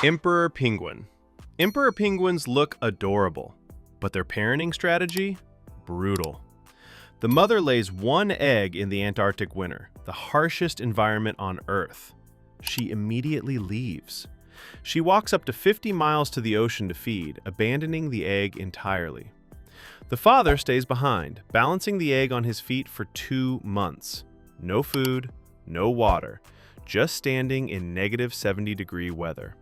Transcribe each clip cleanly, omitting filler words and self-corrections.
Emperor penguin. Emperor penguins look adorable, but their parenting strategy? Brutal. The mother lays one egg in the Antarctic winter, the harshest environment on Earth. She immediately leaves. She walks up to 50 miles to the ocean to feed, abandoning the egg entirely. The father stays behind, balancing the egg on his feet for 2 months. No food, no water, just standing in negative 70-degree weather.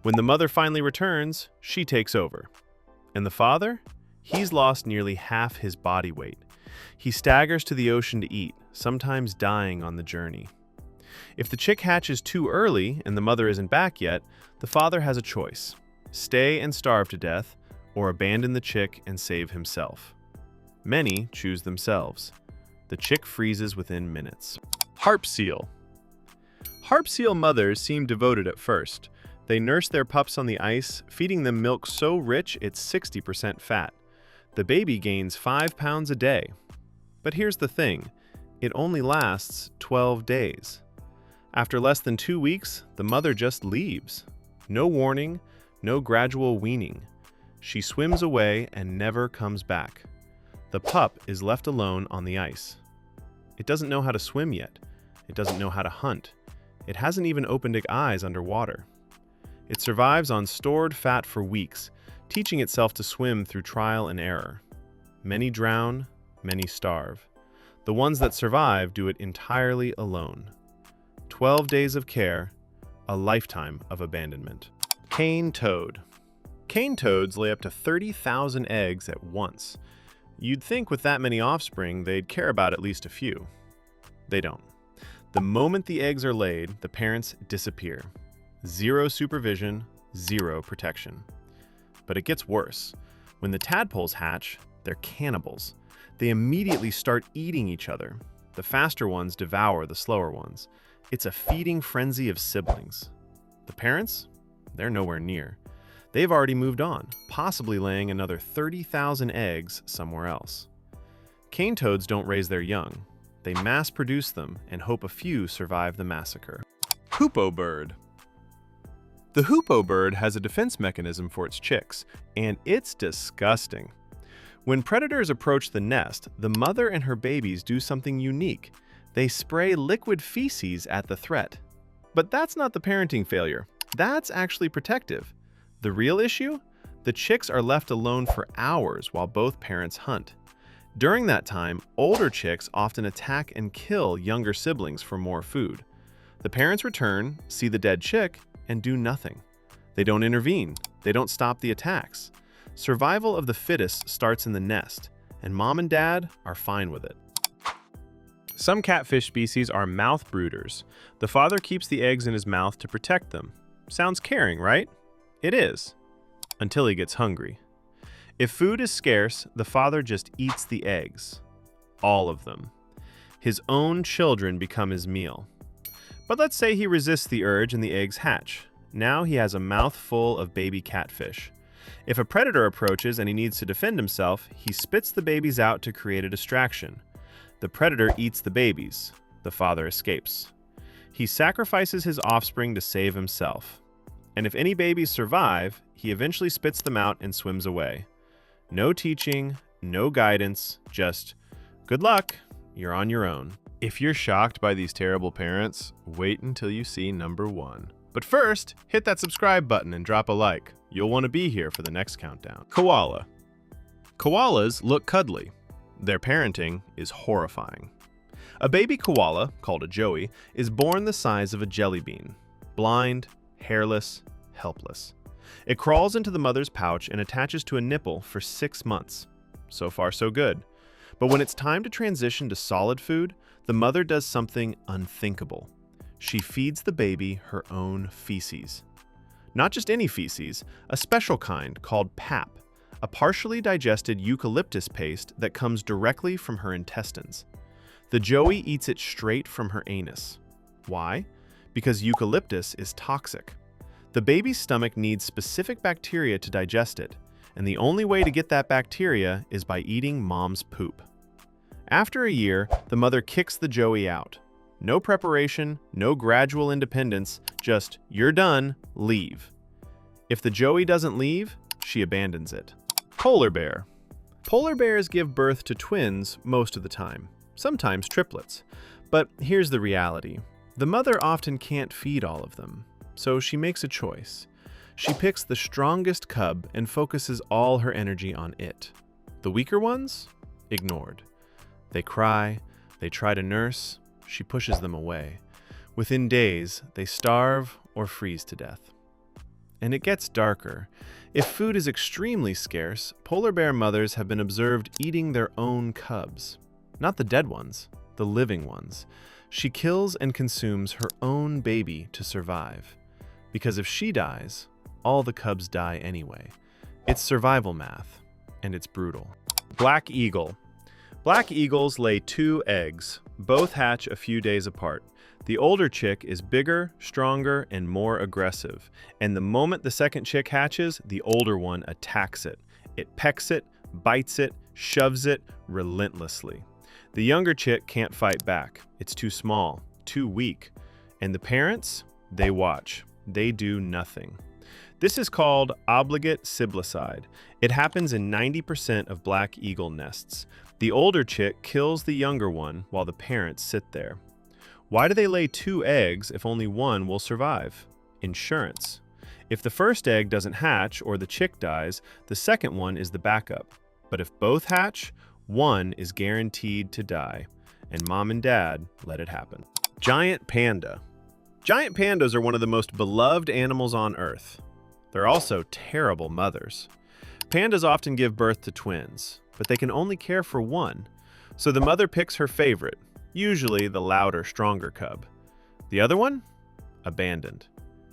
When the mother finally returns, she takes over. And the father? He's lost nearly half his body weight. He staggers to the ocean to eat, sometimes dying on the journey. If the chick hatches too early and the mother isn't back yet, the father has a choice: stay and starve to death, or abandon the chick and save himself. Many choose themselves. The chick freezes within minutes. Harp seal. Harp seal mothers seem devoted at first. They nurse their pups on the ice, feeding them milk so rich it's 60% fat. The baby gains 5 pounds a day. But here's the thing, it only lasts 12 days. After less than 2 weeks, the mother just leaves. No warning, no gradual weaning. She swims away and never comes back. The pup is left alone on the ice. It doesn't know how to swim yet. It doesn't know how to hunt. It hasn't even opened its eyes underwater. It survives on stored fat for weeks, teaching itself to swim through trial and error. Many drown, many starve. The ones that survive do it entirely alone. 12 days of care, a lifetime of abandonment. Cane toad. Cane toads lay up to 30,000 eggs at once. You'd think with that many offspring, they'd care about at least a few. They don't. The moment the eggs are laid, the parents disappear. Zero supervision, zero protection. But it gets worse. When the tadpoles hatch, they're cannibals. They immediately start eating each other. The faster ones devour the slower ones. It's a feeding frenzy of siblings. The parents? They're nowhere near. They've already moved on, possibly laying another 30,000 eggs somewhere else. Cane toads don't raise their young. They mass produce them and hope a few survive the massacre. Hoopoe bird. The hoopoe bird has a defense mechanism for its chicks, and it's disgusting. When predators approach the nest, the mother and her babies do something unique. They spray liquid feces at the threat. But that's not the parenting failure. That's actually protective. The real issue? The chicks are left alone for hours while both parents hunt. During that time, older chicks often attack and kill younger siblings for more food. The parents return, see the dead chick, and do nothing. They don't intervene. They don't stop the attacks. Survival of the fittest starts in the nest, and mom and dad are fine with it. Some catfish species are mouth brooders. The father keeps the eggs in his mouth to protect them. Sounds caring, right? It is, until he gets hungry. If food is scarce, the father just eats the eggs. All of them. His own children become his meal. But let's say he resists the urge and the eggs hatch. Now he has a mouthful of baby catfish. If a predator approaches and he needs to defend himself, he spits the babies out to create a distraction. The predator eats the babies. The father escapes. He sacrifices his offspring to save himself. And if any babies survive, he eventually spits them out and swims away. No teaching, no guidance, just, good luck, you're on your own. If you're shocked by these terrible parents, wait until you see number 1. But first, hit that subscribe button and drop a like. You'll want to be here for the next countdown. Koala. Koalas look cuddly. Their parenting is horrifying. A baby koala, called a joey, is born the size of a jelly bean. Blind, hairless, helpless. It crawls into the mother's pouch and attaches to a nipple for 6 months. So far, so good. But when it's time to transition to solid food, the mother does something unthinkable. She feeds the baby her own feces. Not just any feces, a special kind called pap, a partially digested eucalyptus paste that comes directly from her intestines. The joey eats it straight from her anus. Why? Because eucalyptus is toxic. The baby's stomach needs specific bacteria to digest it, and the only way to get that bacteria is by eating mom's poop. After a year, the mother kicks the joey out. No preparation, no gradual independence, just, you're done, leave. If the joey doesn't leave, she abandons it. Polar bear. Polar bears give birth to twins most of the time, sometimes triplets. But here's the reality. The mother often can't feed all of them, so she makes a choice. She picks the strongest cub and focuses all her energy on it. The weaker ones? Ignored. They cry, they try to nurse, she pushes them away. Within days, they starve or freeze to death. And it gets darker. If food is extremely scarce, polar bear mothers have been observed eating their own cubs. Not the dead ones, the living ones. She kills and consumes her own baby to survive. Because if she dies, all the cubs die anyway. It's survival math, and it's brutal. Black eagle. Black eagles lay 2 eggs. Both hatch a few days apart. The older chick is bigger, stronger, and more aggressive. And the moment the second chick hatches, the older one attacks it. It pecks it, bites it, shoves it relentlessly. The younger chick can't fight back. It's too small, too weak. And the parents, they watch. They do nothing. This is called obligate siblicide. It happens in 90% of black eagle nests. The older chick kills the younger one while the parents sit there. Why do they lay 2 eggs if only one will survive? Insurance. If the first egg doesn't hatch or the chick dies, the second one is the backup. But if both hatch, one is guaranteed to die. And mom and dad let it happen. Giant panda. Giant pandas are one of the most beloved animals on Earth. They're also terrible mothers. Pandas often give birth to twins, but they can only care for one. So the mother picks her favorite, usually the louder, stronger cub. The other one? Abandoned.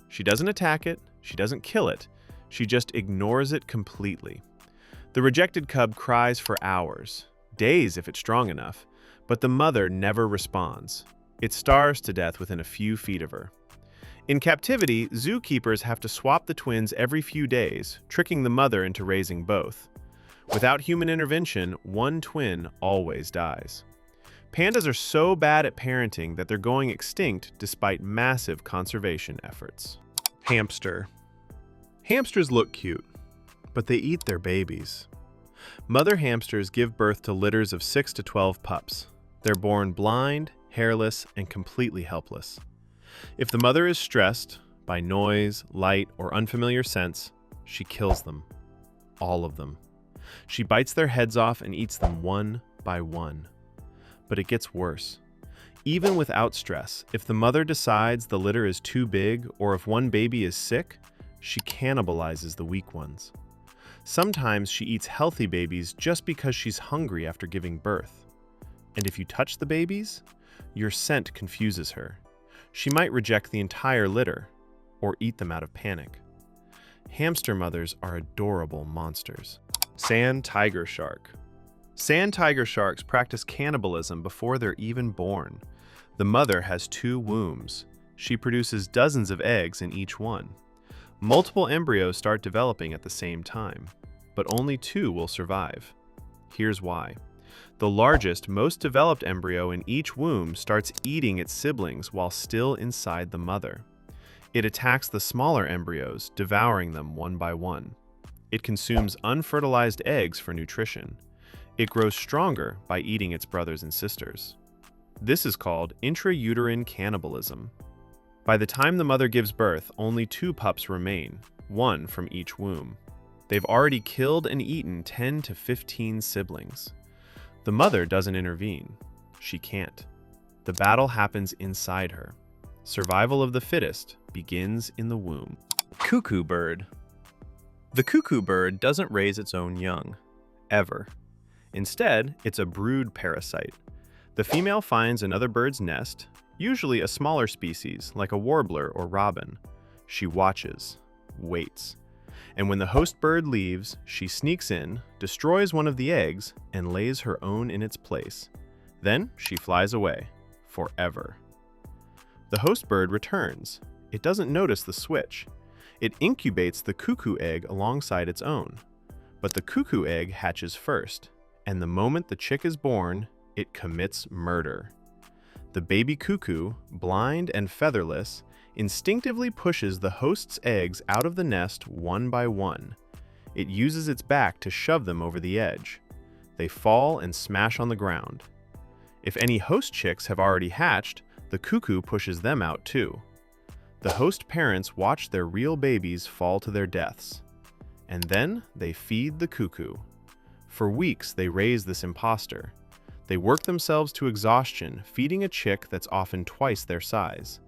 She doesn't attack it, she doesn't kill it, she just ignores it completely. The rejected cub cries for hours, days if it's strong enough, but the mother never responds. It starves to death within a few feet of her. In captivity, zookeepers have to swap the twins every few days, tricking the mother into raising both. Without human intervention, one twin always dies. Pandas are so bad at parenting that they're going extinct despite massive conservation efforts. Hamster. Hamsters look cute, but they eat their babies. Mother hamsters give birth to litters of 6 to 12 pups. They're born blind, hairless, and completely helpless. If the mother is stressed by noise, light, or unfamiliar scents, she kills them. All of them. She bites their heads off and eats them one by one. But it gets worse. Even without stress, if the mother decides the litter is too big or if one baby is sick, she cannibalizes the weak ones. Sometimes she eats healthy babies just because she's hungry after giving birth. And if you touch the babies, your scent confuses her. She might reject the entire litter or eat them out of panic. Hamster mothers are adorable monsters. Sand tiger shark. Sand tiger sharks practice cannibalism before they're even born. The mother has 2 wombs. She produces dozens of eggs in each one. Multiple embryos start developing at the same time, but only 2 will survive. Here's why. The largest, most developed embryo in each womb starts eating its siblings while still inside the mother. It attacks the smaller embryos, devouring them one by one. It consumes unfertilized eggs for nutrition. It grows stronger by eating its brothers and sisters. This is called intrauterine cannibalism. By the time the mother gives birth, only 2 pups remain, 1 from each womb. They've already killed and eaten 10 to 15 siblings. The mother doesn't intervene. She can't. The battle happens inside her. Survival of the fittest begins in the womb. Cuckoo bird. The cuckoo bird doesn't raise its own young, ever. Instead, it's a brood parasite. The female finds another bird's nest, usually a smaller species like a warbler or robin. She watches, waits. And when the host bird leaves, she sneaks in, destroys one of the eggs, and lays her own in its place. Then she flies away, forever. The host bird returns. It doesn't notice the switch. It incubates the cuckoo egg alongside its own. But the cuckoo egg hatches first, and the moment the chick is born, it commits murder. The baby cuckoo, blind and featherless, instinctively pushes the host's eggs out of the nest one by one. It uses its back to shove them over the edge. They fall and smash on the ground. If any host chicks have already hatched, the cuckoo pushes them out too. The host parents watch their real babies fall to their deaths. And then they feed the cuckoo. For weeks, they raise this imposter. They work themselves to exhaustion, feeding a chick that's often twice their size.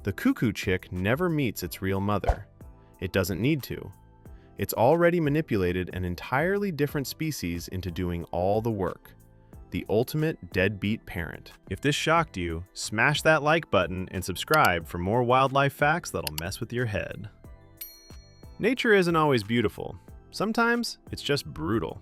The cuckoo chick never meets its real mother. It doesn't need to. It's already manipulated an entirely different species into doing all the work. The ultimate deadbeat parent. If this shocked you, smash that like button and subscribe for more wildlife facts that'll mess with your head. Nature isn't always beautiful. Sometimes it's just brutal.